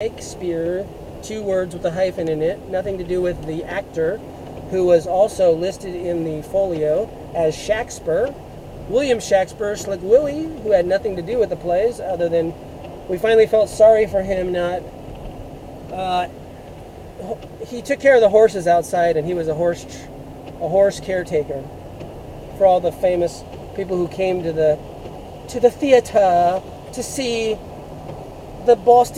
Shakespeare, 2 words with a hyphen in it, nothing to do with the actor, who was also listed in the folio as Shaxper, William Shaxper, Slick Willie, who had nothing to do with the plays other than we finally felt sorry for him not. He took care of the horses outside, and he was a horse caretaker for all the famous people who came to the theater to see the Globe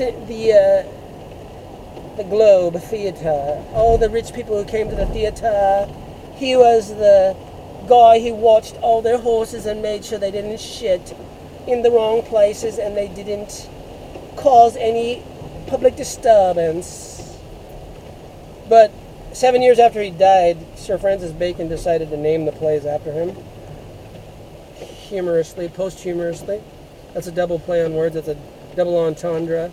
Theater. All the rich people who came to the theater. He was the guy who watched all their horses and made sure they didn't shit in the wrong places and they didn't cause any public disturbance. But 7 years after he died, Sir Francis Bacon decided to name the plays after him. Posthumously. That's a double play on words. That's a double entendre.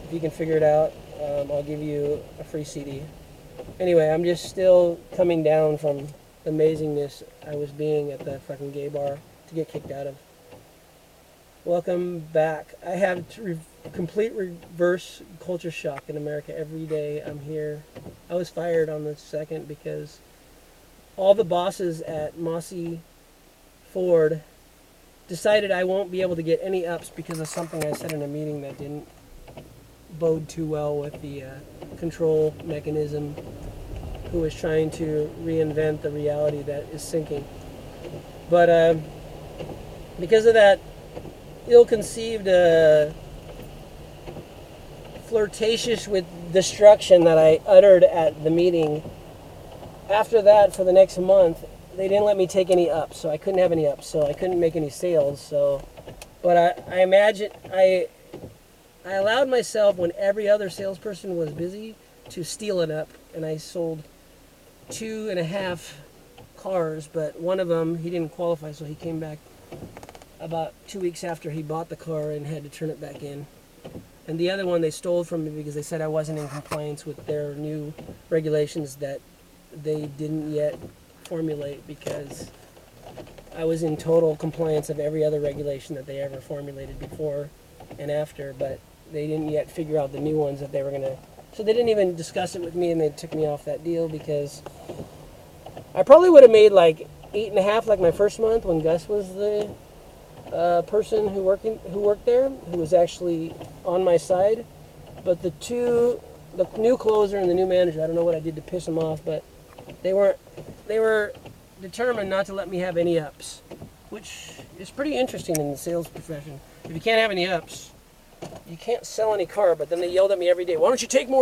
If you can figure it out, I'll give you a free CD. Anyway, I'm just still coming down from the amazingness I was being at the fucking gay bar to get kicked out of. Welcome back. I have complete reverse culture shock in America every day I'm here. I was fired on the 2nd because all the bosses at Mossy Ford decided I won't be able to get any ups because of something I said in a meeting that didn't bode too well with the control mechanism who was trying to reinvent the reality that is sinking. But because of that ill-conceived flirtatious with destruction that I uttered at the meeting, after that for the next month they didn't let me take any ups, so I couldn't have any ups, so I couldn't make any sales. But I imagine I allowed myself, when every other salesperson was busy, to steal it up, and I sold 2.5 cars, but one of them, he didn't qualify, so he came back about 2 weeks after he bought the car and had to turn it back in. And the other one they stole from me because they said I wasn't in compliance with their new regulations that they didn't yet formulate, because I was in total compliance of every other regulation that they ever formulated before and after, but they didn't yet figure out the new ones that they were going to. So they didn't even discuss it with me, and they took me off that deal because I probably would have made like 8.5 like my first month when Gus was the person who worked there, who was actually on my side. But the new closer and the new manager, I don't know what I did to piss them off, but they were determined not to let me have any ups, which is pretty interesting in the sales profession. If you can't have any ups, you can't sell any car. But then they yelled at me every day, why don't you take more